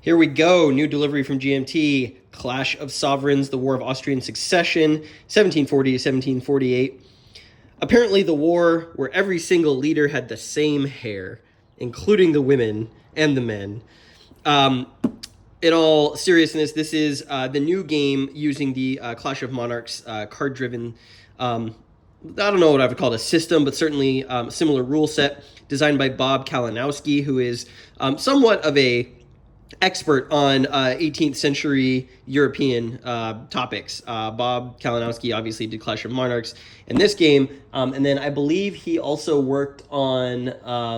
Here we go. New delivery from GMT. Clash of Sovereigns, the War of Austrian Succession, 1740 to 1748. Apparently the war where every single leader had the same hair, including the women and the men. In all seriousness, this is the new game using the Clash of Monarchs card-driven, I don't know what I would call it, a system, but certainly similar rule set designed by Bob Kalinowski, who is somewhat of a expert on 18th century European topics. Bob Kalinowski obviously did Clash of Monarchs in this game, and then I believe he also worked on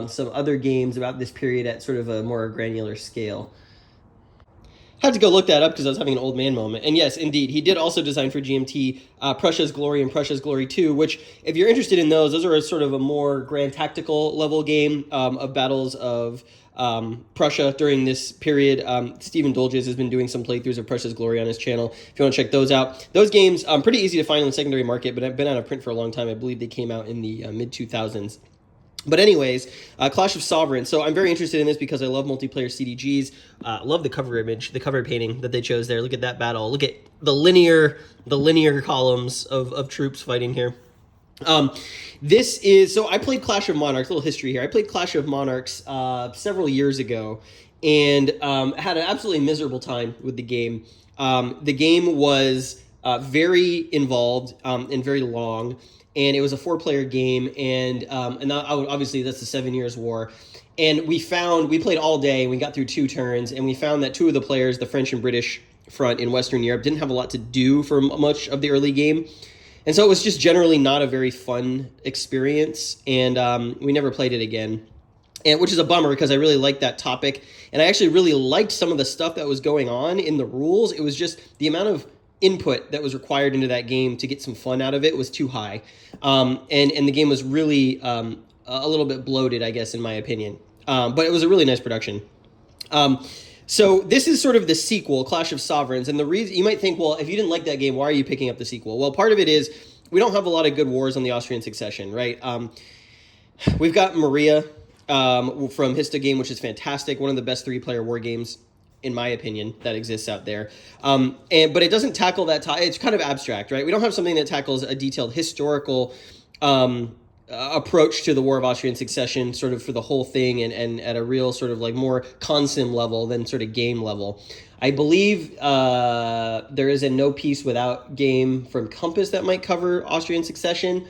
some other games about this period at sort of a more granular scale. Had to go look that up because I was having an old man moment. And yes, indeed, he did also design for GMT Prussia's Glory and Prussia's Glory 2, which, if you're interested in those are a sort of a more grand tactical level game of battles of Prussia during this period. Stephen Dolges has been doing some playthroughs of Prussia's Glory on his channel, if you want to check those out. Those games, pretty easy to find on the secondary market, but have been out of print for a long time. I believe they came out in the mid-2000s. But anyways, Clash of Sovereigns. So I'm very interested in this because I love multiplayer CDGs. Love the cover image, the cover painting that they chose there. Look at that battle. Look at the linear columns of troops fighting here. This is, so I played Clash of Monarchs, a little history here. I played Clash of Monarchs several years ago and had an absolutely miserable time with the game. The game was very involved and very long. And it was a 4-player game, and obviously that's the 7 Years' War. And we played all day, and we got through 2 turns, and we found that 2 of the players, the French and British front in Western Europe, didn't have a lot to do for much of the early game. And so it was just generally not a very fun experience, and we never played it again. And which is a bummer because I really liked that topic, and I actually really liked some of the stuff that was going on in the rules. It was just the amount of input that was required into that game to get some fun out of it was too high. And the game was really a little bit bloated, I guess, in my opinion. But it was a really nice production. So this is sort of the sequel, Clash of Sovereigns. And the reason you might think, well, if you didn't like that game, why are you picking up the sequel? Well, part of it is we don't have a lot of good wars on the Austrian succession, right? We've got Maria from Histogame, which is fantastic. One of the best 3-player war games, in my opinion, that exists out there. But it doesn't tackle that. It's kind of abstract, right? We don't have something that tackles a detailed historical approach to the War of Austrian Succession, sort of for the whole thing, and at a real sort of like more consim level than sort of game level. I believe there is a No Peace Without game from Compass that might cover Austrian Succession.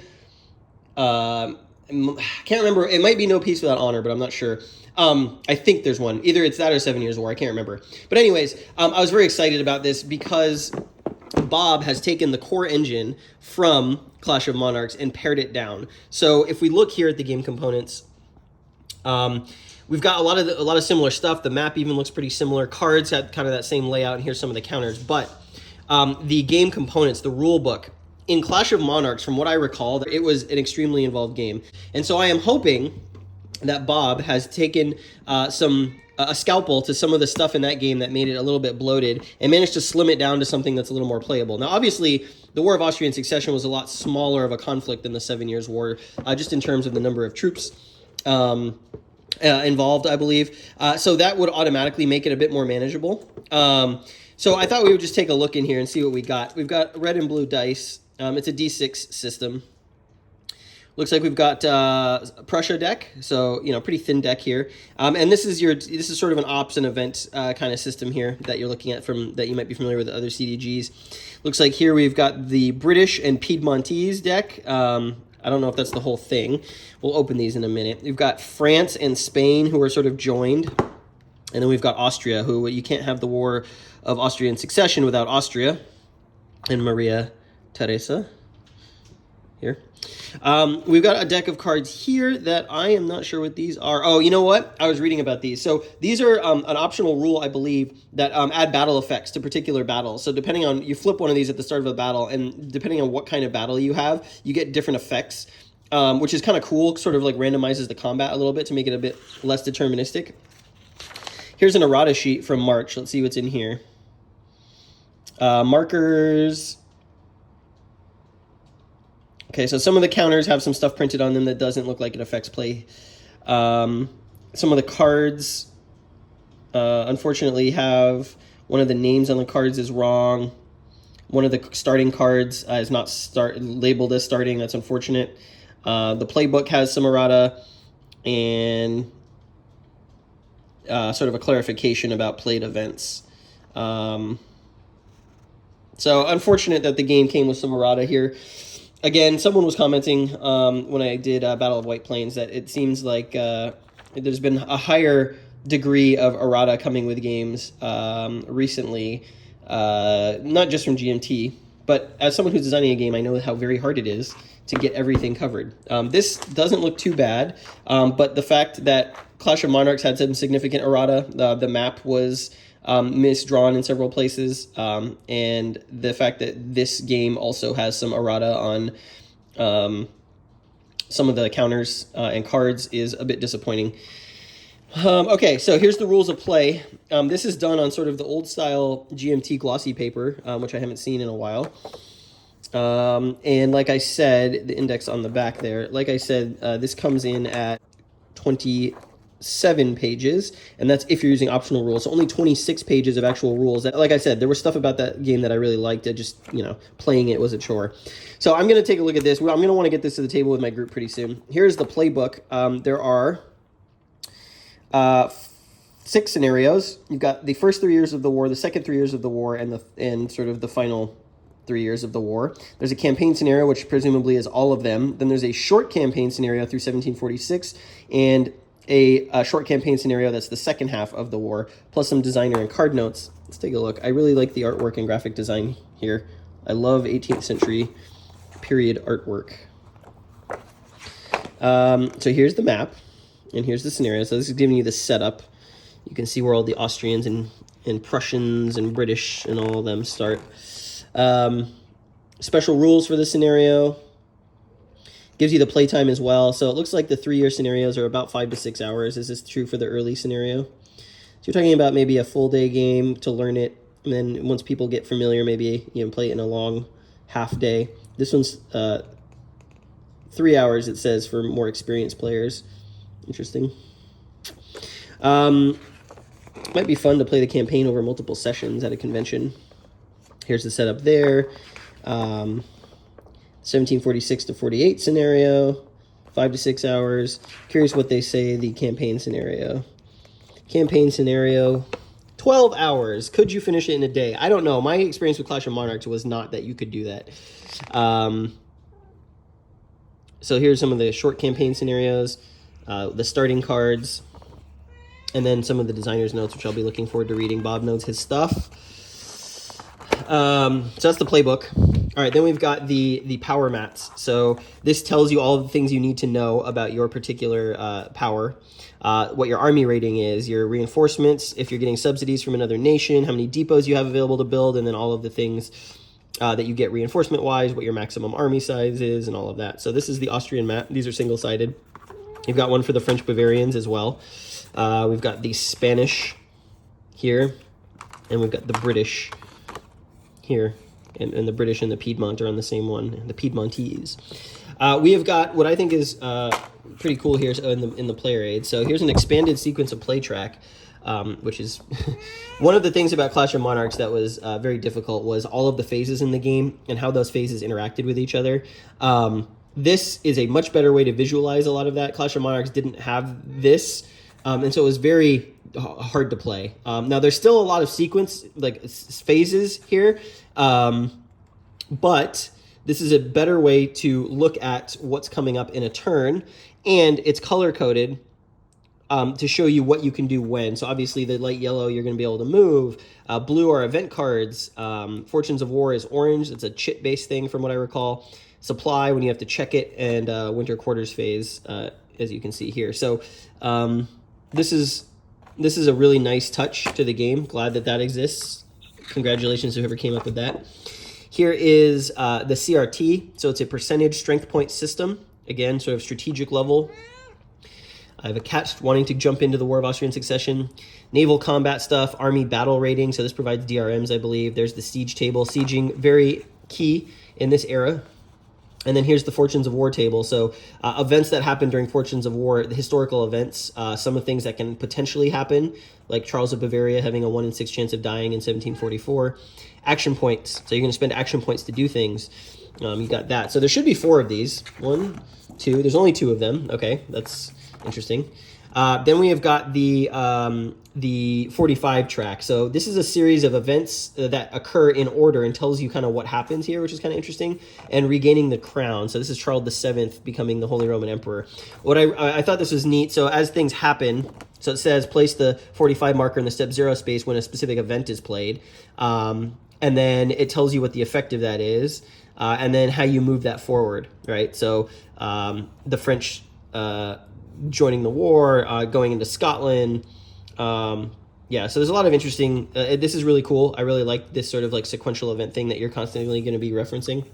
I can't remember. It might be No Peace Without Honor, but I'm not sure. I think there's one. Either it's that or 7 Years' War. I can't remember. But anyways, I was very excited about this because Bob has taken the core engine from Clash of Monarchs and pared it down. So if we look here at the game components, we've got a lot of similar stuff. The map even looks pretty similar. Cards have kind of that same layout, and here's some of the counters. But the game components, the rule book, in Clash of Monarchs, from what I recall, it was an extremely involved game. And so I am hoping that Bob has taken a scalpel to some of the stuff in that game that made it a little bit bloated and managed to slim it down to something that's a little more playable. Now, obviously, the War of Austrian Succession was a lot smaller of a conflict than the 7 Years' War, just in terms of the number of troops involved, I believe. So that would automatically make it a bit more manageable. So I thought we would just take a look in here and see what we got. We've got red and blue dice. It's a D6 system. Looks like we've got Prussia deck, so pretty thin deck here. And this is sort of an ops and event kind of system here that you're looking at that you might be familiar with other CDGs. Looks like here we've got the British and Piedmontese deck. I don't know if that's the whole thing. We'll open these in a minute. We've got France and Spain, who are sort of joined, and then we've got Austria, who you can't have the War of Austrian Succession without Austria and Maria Theresa here. We've got a deck of cards here that I am not sure what these are. Oh, you know what? I was reading about these. So these are an optional rule, I believe, that add battle effects to particular battles. So depending on, you flip one of these at the start of a battle, and depending on what kind of battle you have, you get different effects, which is kind of cool, sort of like randomizes the combat a little bit to make it a bit less deterministic. Here's an errata sheet from March. Let's see what's in here. Markers. Okay, so some of the counters have some stuff printed on them that doesn't look like it affects play. Some of the cards unfortunately have one of the names on the cards is wrong. One of the starting cards is not labeled as starting. That's unfortunate. The playbook has some errata and sort of a clarification about played events. So unfortunate that the game came with some errata here. Again, someone was commenting when I did Battle of White Plains that it seems like there's been a higher degree of errata coming with games recently, not just from GMT, but as someone who's designing a game, I know how very hard it is to get everything covered. This doesn't look too bad, but the fact that Clash of Monarchs had some significant errata, the map was misdrawn in several places, and the fact that this game also has some errata on some of the counters and cards is a bit disappointing. Okay, so here's the rules of play. This is done on sort of the old style GMT glossy paper, which I haven't seen in a while. And like I said, the index on the back there, like I said, this comes in at 27 pages, and that's if you're using optional rules. So only 26 pages of actual rules. That, like I said, there was stuff about that game that I really liked. I just, playing it was a chore. So I'm going to take a look at this. I'm going to want to get this to the table with my group pretty soon. Here's the playbook. There are 6 scenarios. You've got the first 3 years of the war, the second 3 years of the war, and sort of the final 3 years of the war. There's a campaign scenario, which presumably is all of them. Then there's a short campaign scenario through 1746, and a short campaign scenario that's the second half of the war, plus some designer and card notes. Let's take a look. I really like the artwork and graphic design here. I love 18th century period artwork. So here's the map, and here's the scenario. So this is giving you the setup. You can see where all the Austrians and Prussians and British and all of them start. Special rules for this scenario. Gives you the playtime as well. So it looks like the 3-year scenarios are about 5 to 6 hours. Is this true for the early scenario? So you're talking about maybe a full day game to learn it. And then once people get familiar, maybe play it in a long half day. This one's 3 hours, it says, for more experienced players. Interesting. Might be fun to play the campaign over multiple sessions at a convention. Here's the setup there. 1746 to 48 scenario, 5 to 6 hours. Curious what they say the campaign scenario. Campaign scenario, 12 hours. Could you finish it in a day? I don't know. My experience with Clash of Monarchs was not that you could do that. So here's some of the short campaign scenarios, the starting cards, and then some of the designer's notes, which I'll be looking forward to reading. Bob knows his stuff. So that's the playbook. All right, then we've got the power mats. So this tells you all the things you need to know about your particular power, what your army rating is, your reinforcements, if you're getting subsidies from another nation, how many depots you have available to build, and then all of the things that you get reinforcement-wise, what your maximum army size is, and all of that. So this is the Austrian map. These are single-sided. You've got one for the French Bavarians as well. We've got the Spanish here, and we've got the British here, and the British and the Piedmont are on the same one, the Piedmontese. We have got what I think is pretty cool here in the player aid. So here's an expanded sequence of play track, which is one of the things about Clash of Monarchs that was very difficult was all of the phases in the game and how those phases interacted with each other. This is a much better way to visualize a lot of that. Clash of Monarchs didn't have this, and so it was very hard to play. Now there's still a lot of sequence, like phases here, but this is a better way to look at what's coming up in a turn, and it's color-coded to show you what you can do when. So obviously the light yellow, you're going to be able to move. Blue are event cards. Fortunes of War is orange. It's a chit-based thing from what I recall. Supply, when you have to check it, and winter quarters phase, as you can see here. So this is a really nice touch to the game. Glad that exists. Congratulations to whoever came up with that. Here is the CRT. So it's a percentage strength point system. Again, sort of strategic level. I have a cat wanting to jump into the War of Austrian Succession. Naval combat stuff, army battle rating. So this provides DRMs, I believe. There's the siege table. Sieging, very key in this era. And then here's the Fortunes of War table. So events that happen during Fortunes of War, the historical events, some of the things that can potentially happen, like Charles of Bavaria having a 1 in 6 chance of dying in 1744. Action points. So you're going to spend action points to do things. You got that. So there should be 4 of these. 1, 2. There's only 2 of them. Okay, that's interesting. Then we have got the 45 track. So this is a series of events that occur in order and tells you kind of what happens here, which is kind of interesting. And regaining the crown. So this is Charles VII becoming the Holy Roman Emperor. What I thought this was neat. So as things happen, so it says place the 45 marker in the step 0 space when a specific event is played. And then it tells you what the effect of that is. And then how you move that forward, right? So the French joining the war, going into Scotland. Yeah, so there's a lot of interesting, this is really cool. I really like this sort of like sequential event thing that you're constantly going to be referencing.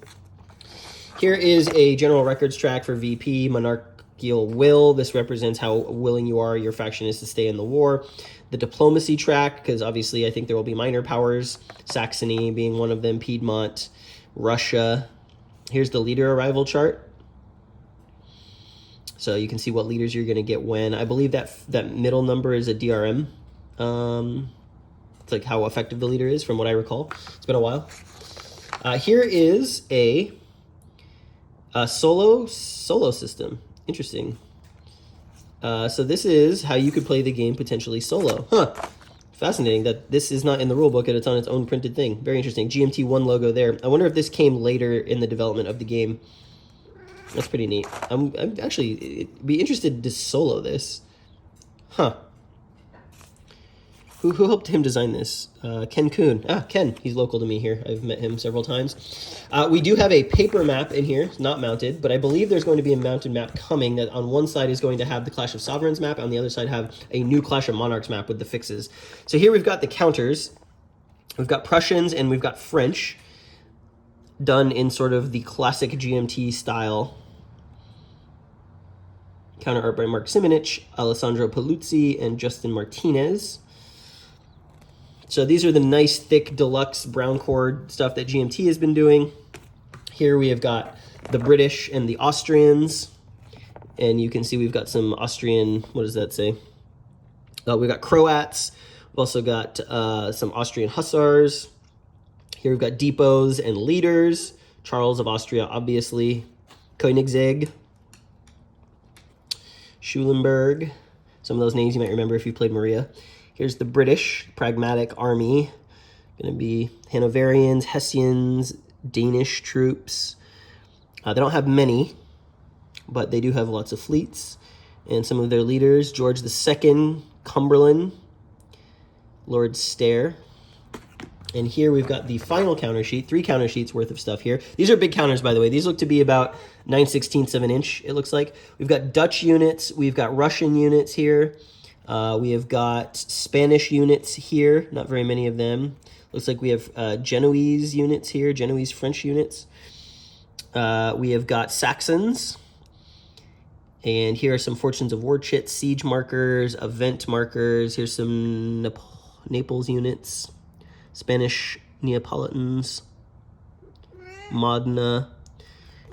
Here is a general records track for VP, monarchical will. This represents how willing you are, your faction is to stay in the war. The diplomacy track, because obviously I think there will be minor powers, Saxony being one of them, Piedmont, Russia. Here's the leader arrival chart. So you can see what leaders you're going to get when. I believe that middle number is a DRM. It's like how effective the leader is from what I recall. It's been a while. Here is a solo system. Interesting. So this is how you could play the game potentially solo. Huh. Fascinating that this is not in the rulebook and it's on its own printed thing. Very interesting. GMT 1 logo there. I wonder if this came later in the development of the game. That's pretty neat. I'm actually be interested to solo this. Huh. Who helped him design this? Ken Kuhn. Ken. He's local to me here. I've met him several times. We do have a paper map in here. It's not mounted, but I believe there's going to be a mounted map coming that on one side is going to have the Clash of Sovereigns map, on the other side have a new Clash of Monarchs map with the fixes. So here we've got the counters. We've got Prussians and we've got French done in sort of the classic GMT style. Counter art by Mark Simonich, Alessandro Paluzzi, and Justin Martinez. So these are the nice, thick, deluxe brown cord stuff that GMT has been doing. Here we have got the British and the Austrians. And you can see we've got some Austrian, what does that say? We've got Croats. We've also got some Austrian Hussars. Here we've got depots and leaders. Charles of Austria, obviously. Koenigsegg. Schulenburg, some of those names you might remember if you played Maria. Here's the British pragmatic army. Going to be Hanoverians, Hessians, Danish troops. They don't have many, but they do have lots of fleets. And some of their leaders, George II, Cumberland, Lord Stair. And here we've got the final counter sheet, 3 counter sheets worth of stuff here. These are big counters, by the way. These look to be about 9/16 of an inch, it looks like. We've got Dutch units. We've got Russian units here. We have got Spanish units here. Not very many of them. Looks like we have Genoese units here, Genoese French units. We have got Saxons. And here are some Fortunes of War chits, siege markers, event markers. Here's some Naples units. Spanish Neapolitans, Modena,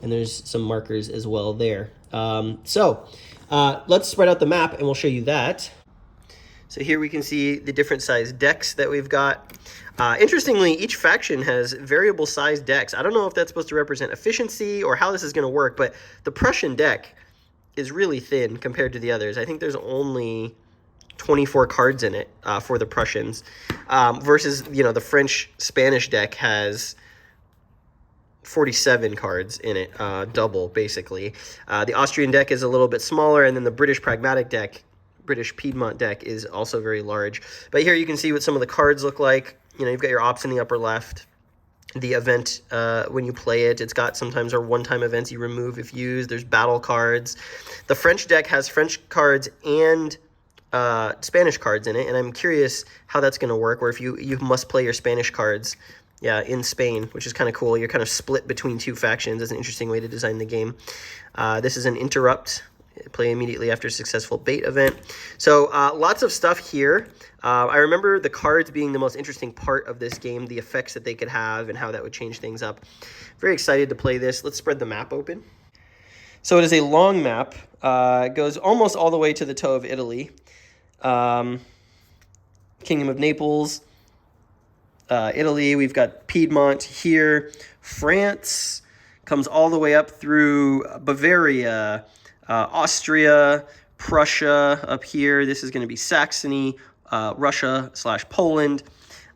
and there's some markers as well there. Let's spread out the map and we'll show you that. So here we can see the different size decks that we've got. Interestingly, each faction has variable size decks. I don't know if that's supposed to represent efficiency or how this is going to work, but the Prussian deck is really thin compared to the others. I think there's only 24 cards in it for the Prussians, versus, the French-Spanish deck has 47 cards in it, double, basically. The Austrian deck is a little bit smaller, and then the British Pragmatic deck, British Piedmont deck, is also very large. But here you can see what some of the cards look like. You've got your ops in the upper left. The event, when you play it, it's got sometimes are one-time events you remove if used. There's battle cards. The French deck has French cards and Spanish cards in it, and I'm curious how that's going to work, where if you must play your Spanish cards in Spain, which is kind of cool. You're kind of split between 2 factions. It's an interesting way to design the game. This is an interrupt Play immediately after a successful bait event. So lots of stuff here. I remember the cards being the most interesting part of this game, the effects that they could have and how that would change things up. Very excited to play this. Let's spread the map open. So it is a long map. It goes almost all the way to the toe of Italy. Kingdom of Naples, Italy. We've got Piedmont here. France comes all the way up through Bavaria, Austria, Prussia up here. This is going to be Saxony, Russia/Poland.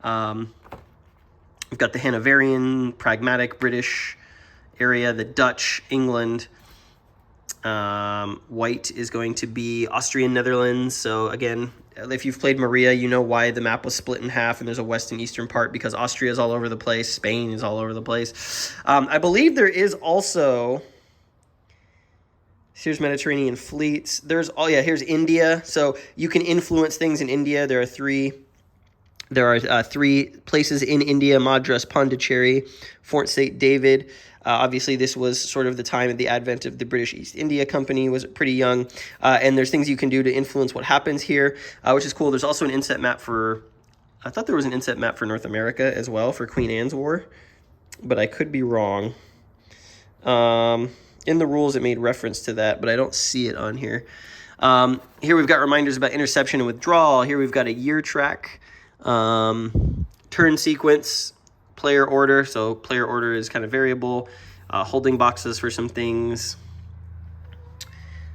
We've got the Hanoverian, pragmatic British area, the Dutch, England. White is going to be Austrian Netherlands. So again, if you've played Maria, you know why the map was split in half and there's a west and eastern part, because Austria is all over the place. Spain is all over the place. I believe there is also... Here's Mediterranean fleets. Here's India. So you can influence things in India. There are three places in India: Madras, Pondicherry, Fort St. David. Obviously, this was sort of the time of the advent of the British East India Company, was pretty young. And there's things you can do to influence what happens here, which is cool. There's also an inset map I thought there was an inset map for North America as well, for Queen Anne's War, but I could be wrong. In the rules, it made reference to that, but I don't see it on here. Here we've got reminders about interception and withdrawal. Here we've got a year track, turn sequence, player order. So player order is kind of variable, holding boxes for some things.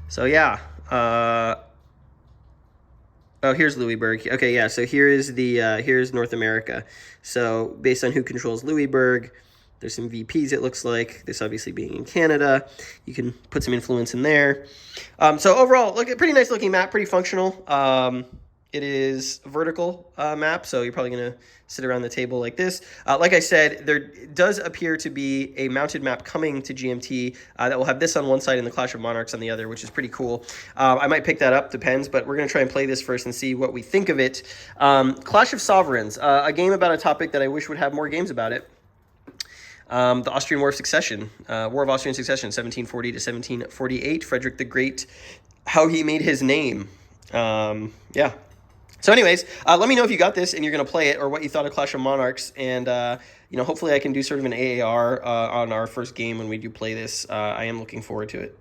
So yeah. Here's Louisburg. Okay, yeah. So here's North America. So based on who controls Louisburg, there's some VPs, it looks like. This obviously being in Canada. You can put some influence in there. So overall, pretty nice looking map, pretty functional. It is a vertical map, so you're probably going to sit around the table like this. Like I said, there does appear to be a mounted map coming to GMT that will have this on one side and the Clash of Monarchs on the other, which is pretty cool. I might pick that up, depends, but we're going to try and play this first and see what we think of it. Clash of Sovereigns, a game about a topic that I wish would have more games about it. The Austrian War of Succession, War of Austrian Succession, 1740 to 1748. Frederick the Great, how he made his name. Yeah. So anyways, let me know if you got this and you're going to play it, or what you thought of Clash of Monarchs. And, hopefully I can do sort of an AAR on our first game when we do play this. I am looking forward to it.